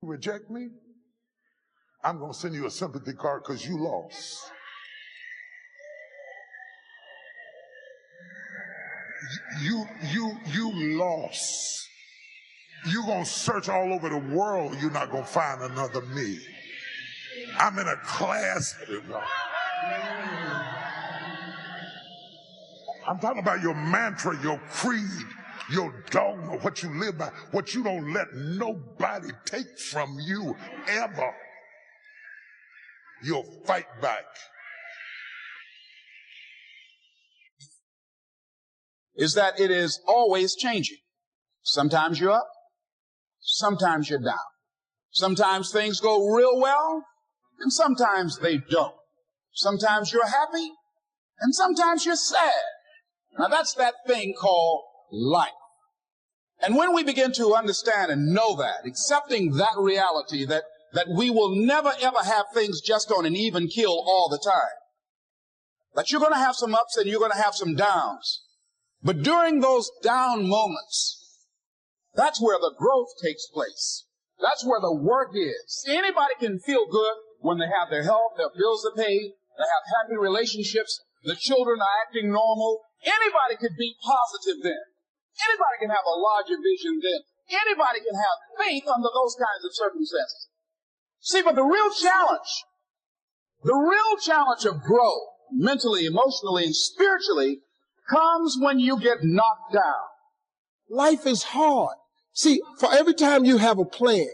reject me, I'm going to send you a sympathy card because you lost. You lost. You're going to search all over the world. You're not going to find another me. I'm in a class. I'm talking about your mantra, your creed, your dogma, what you live by, what you don't let nobody take from you ever. You'll fight back. Is that it is always changing. Sometimes you're up, sometimes you're down. Sometimes things go real well, and sometimes they don't. Sometimes you're happy, and sometimes you're sad. Now that's that thing called life. And when we begin to understand and know that, accepting that reality that we will never ever have things just on an even keel all the time, that you're going to have some ups and you're going to have some downs. But during those down moments, that's where the growth takes place. That's where the work is. See, anybody can feel good when they have their health, their bills are paid, they have happy relationships, the children are acting normal. Anybody can be positive then. Anybody can have a larger vision then. Anybody can have faith under those kinds of circumstances. See, but the real challenge of growth, mentally, emotionally, and spiritually, comes when you get knocked down. Life is hard. See, for every time you have a plan,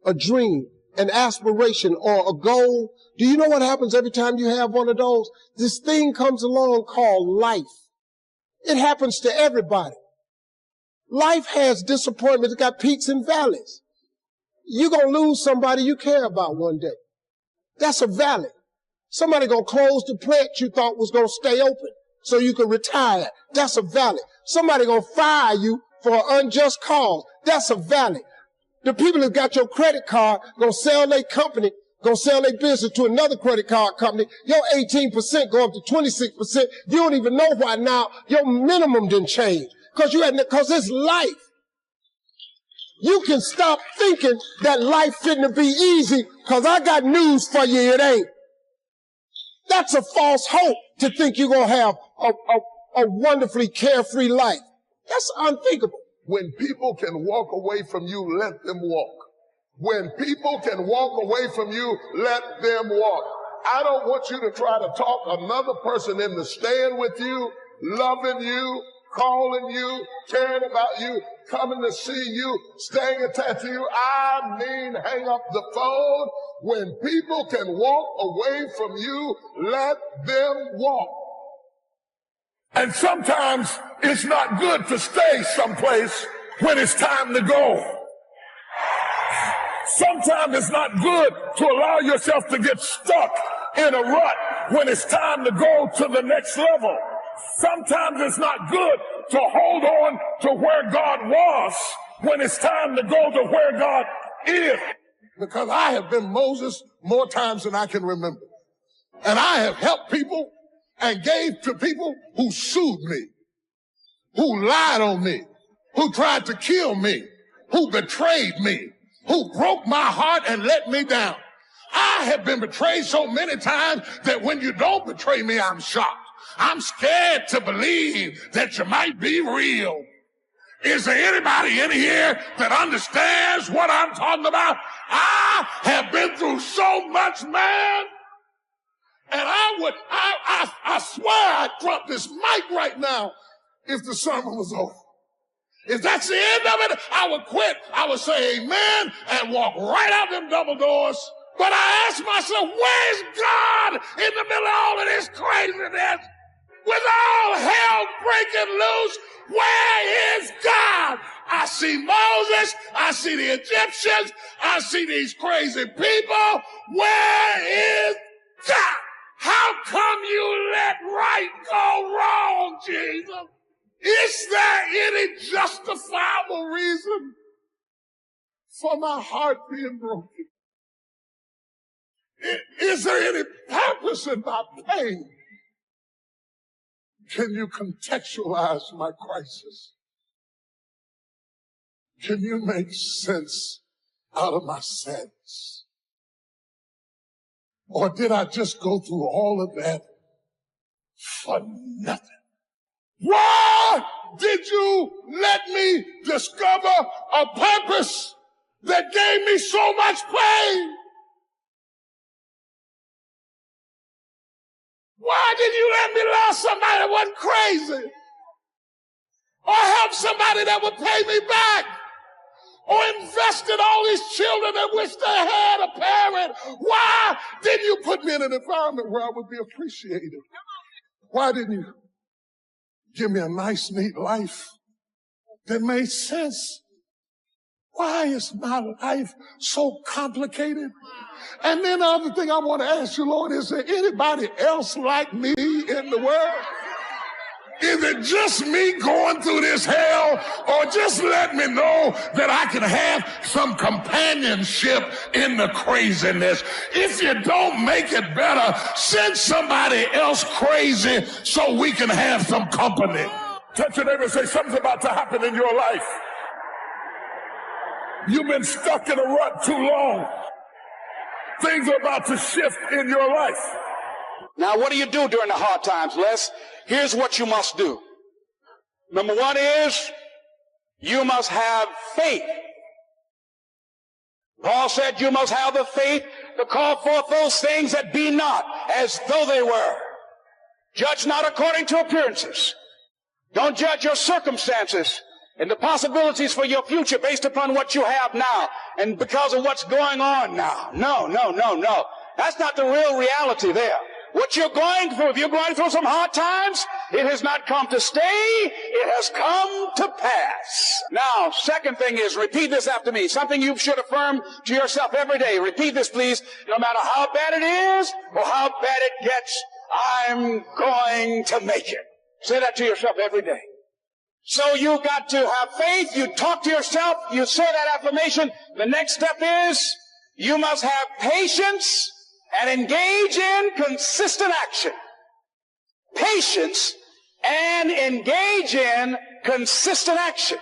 a dream, an aspiration, or a goal, do you know what happens every time you have one of those? This thing comes along called life. It happens to everybody. Life has disappointments. It's got peaks and valleys. You're going to lose somebody you care about one day. That's a valley. Somebody going to close the plant you thought was going to stay open so you can retire. That's a valley. Somebody going to fire you for an unjust cause. That's a valley. The people that got your credit card going to sell their company, going to sell their business to another credit card company. Your 18% go up to 26%. You don't even know why now your minimum didn't change. Because it's life. You can stop thinking that life fitting be easy, because I got news for you, it ain't. That's a false hope to think you're going to have a wonderfully carefree life. That's unthinkable. When people can walk away from you, let them walk. When people can walk away from you, let them walk. I don't want you to try to talk another person into staying with you, loving you, calling you, caring about you, coming to see you, staying attached to you. I mean, hang up the phone. When people can walk away from you, let them walk. And sometimes it's not good to stay someplace when it's time to go. Sometimes it's not good to allow yourself to get stuck in a rut when it's time to go to the next level. Sometimes it's not good to hold on to where God was when it's time to go to where God is. Because I have been Moses more times than I can remember. And I have helped people and gave to people who sued me, who lied on me, who tried to kill me, who betrayed me, who broke my heart and let me down. I have been betrayed so many times that when you don't betray me, I'm shocked. I'm scared to believe that you might be real. Is there anybody in here that understands what I'm talking about? I have been through so much, man. And I swear I'd drop this mic right now if the sermon was over. If that's the end of it, I would quit. I would say amen and walk right out them double doors. But I ask myself, where's God in the middle of all of this craziness? With all hell breaking loose, where is God? I see Moses, I see the Egyptians, I see these crazy people. Where is God? How come you let right go wrong, Jesus? Is there any justifiable reason for my heart being broken? Is there any purpose in my pain? Can you contextualize my crisis? Can you make sense out of my sadness? Or did I just go through all of that for nothing? Why did you let me discover a purpose that gave me so much pain? Why did you let me love somebody that wasn't crazy? Or help somebody that would pay me back? Or invest in all these children that wish they had a parent? Why didn't you put me in an environment where I would be appreciated? Why didn't you give me a nice, neat life that made sense? Why is my life so complicated? And then the other thing I want to ask you, Lord, is there anybody else like me in the world? Is it just me going through this hell, or just let me know that I can have some companionship in the craziness? If you don't make it better, send somebody else crazy so we can have some company. Touch your neighbor and say, something's about to happen in your life. You've been stuck in a rut too long. Things are about to shift in your life. Now, what do you do during the hard times, Les? Here's what you must do. Number one is you must have faith. Paul said you must have the faith to call forth those things that be not as though they were. Judge not according to appearances. Don't judge your circumstances and the possibilities for your future based upon what you have now and because of what's going on now. No. That's not the real reality there. What you're going through, if you're going through some hard times, it has not come to stay, it has come to pass. Now, second thing is, repeat this after me. Something you should affirm to yourself every day. Repeat this, please. No matter how bad it is or how bad it gets, I'm going to make it. Say that to yourself every day. So you got to have faith. You talk to yourself. You say that affirmation. The next step is you must have patience and engage in consistent action. Patience and engage in consistent action.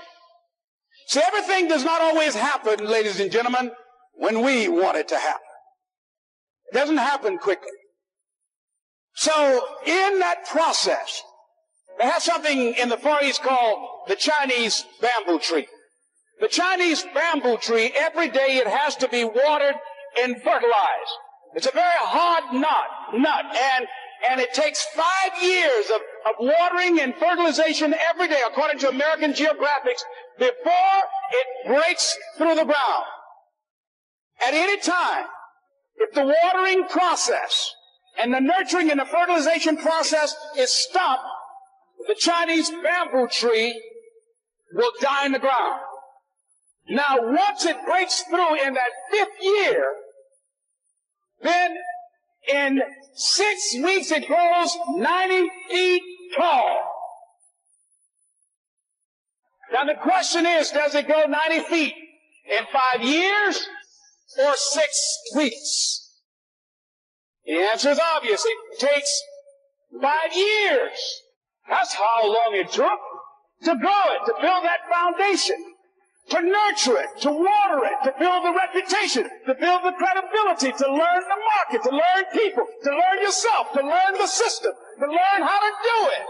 See, everything does not always happen, ladies and gentlemen, when we want it to happen. It doesn't happen quickly. So in that process, they have something in the Far East called the Chinese bamboo tree. The Chinese bamboo tree, every day it has to be watered and fertilized. It's a very hard nut, and it takes 5 years of watering and fertilization every day, according to American Geographics, before it breaks through the ground. At any time, if the watering process and the nurturing and the fertilization process is stopped, the Chinese bamboo tree will die in the ground. Now, once it breaks through in that 5th year, then in 6 weeks it grows 90 feet tall. Now the question is, does it grow 90 feet in 5 years or 6 weeks? The answer is obvious. It takes 5 years. That's how long it took to grow it, to build that foundation, to nurture it, to water it, to build the reputation, to build the credibility, to learn the market, to learn people, to learn yourself, to learn the system, to learn how to do it,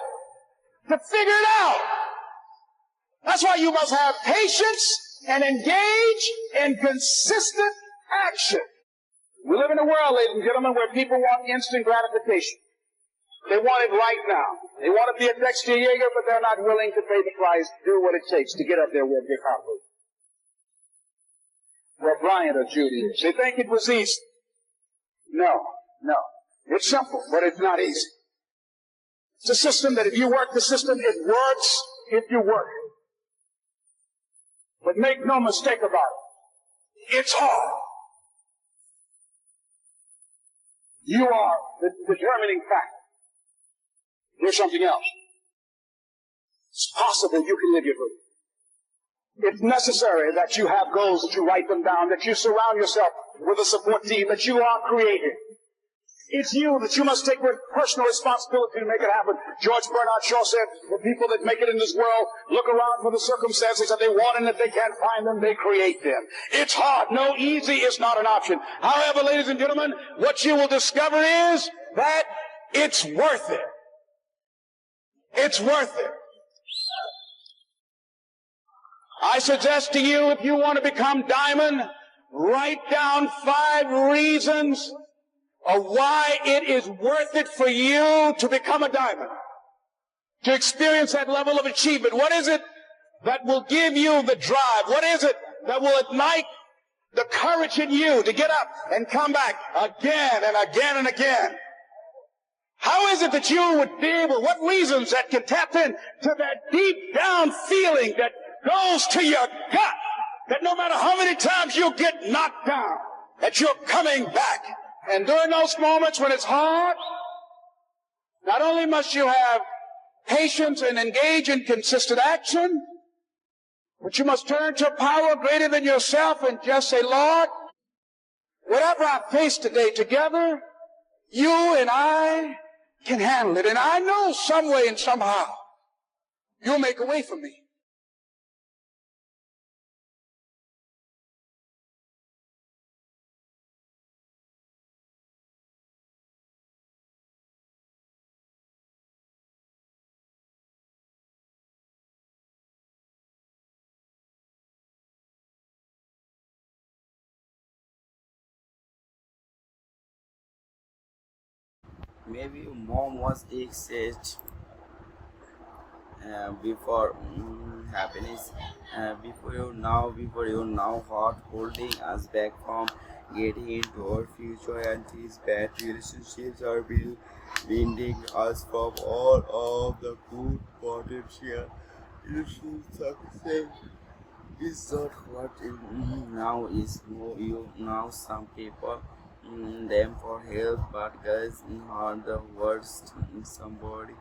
to figure it out. That's why you must have patience and engage in consistent action. We live in a world, ladies and gentlemen, where people want instant gratification. They want it right now. They want to be a Dexter Yeager, but they're not willing to pay the price, do what it takes to get up there where Dick Harvey, where Bryant or Judy is. They think it was easy. No. It's simple, but it's not easy. It's a system that if you work the system, it works if you work it. But make no mistake about it. It's hard. You are the determining factor. Here's something else. It's possible you can live your dream. It's necessary that you have goals, that you write them down, that you surround yourself with a support team, that you are creative. It's you that you must take personal responsibility to make it happen. George Bernard Shaw said, the people that make it in this world look around for the circumstances that they want, and if they can't find them, they create them. It's hard. No, easy is not an option. However, ladies and gentlemen, what you will discover is that it's worth it. It's worth it. I suggest to you, if you want to become diamond, write down 5 reasons of why it is worth it for you to become a diamond, to experience that level of achievement. What is it that will give you the drive? What is it that will ignite the courage in you to get up and come back again and again and again? How is it that you would be able, what reasons that can tap in to that deep down feeling that goes to your gut, that no matter how many times you get knocked down, that you're coming back? And during those moments when it's hard, not only must you have patience and engage in consistent action, but you must turn to a power greater than yourself and just say, Lord, whatever I face today together, you and I can handle it. And I know some way and somehow you'll make a way for me. Maybe your mom was excited before happiness, before you now hot holding us back from getting into our future, and these bad relationships are binding us from all of the good potential. Success is not what you now is. You now some people them for help, but guys are the worst. Somebody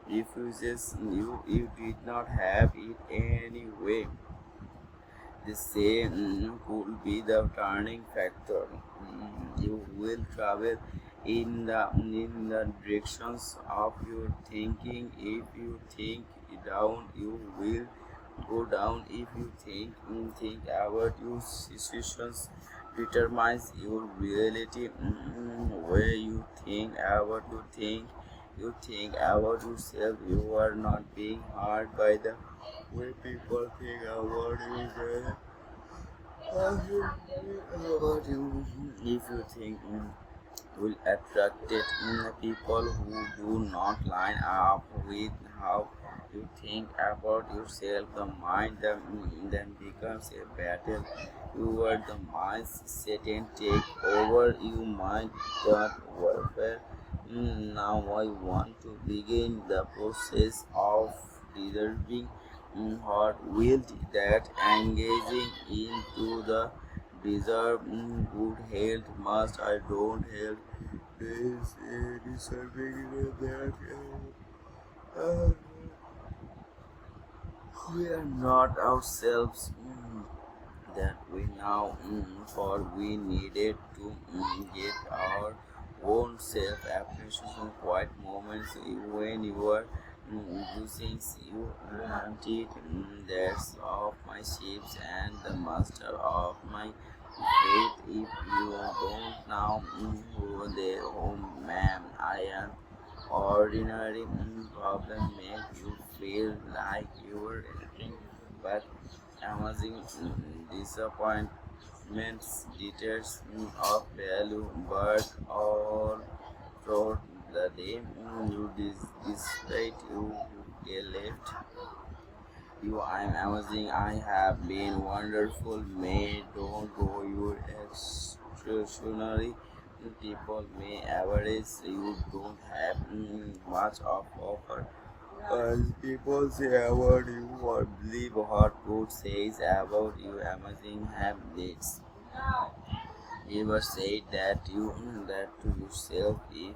refuses you did not have it anyway. The same could be the turning factor. You will travel in the directions of your thinking. If you think down, you will go down. If you think about your situations determines your reality. Where you think about you think about yourself. You are not being hurt by the way people think about you. How you think about you. If you think will attract people who do not line up with how you think about yourself. The mind then becomes a battle. You are the mind's Satan take over. You mind that warfare. Now I want to begin the process of deserving hot will that engaging into the deserve good health must I don't health. There is a deserving that we are not ourselves that we now for we needed to get our own self appreciation quiet moments when you are using you wanted that's of my ships and the master of my fate. If you don't now go there, oh ma'am, I am ordinary problem make you feel like you're anything but amazing. Disappointments details of value but all throughout the day you despite you get left you. I'm amazing, I have been wonderful, may don't go your extraordinary people may average you don't have much of offer. As people say about you or believe what God says about you, amazing habits. Ever said that to yourself if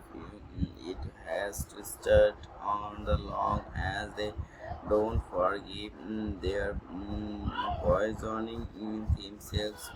it has to start on the long as they don't forgive their poisoning themselves.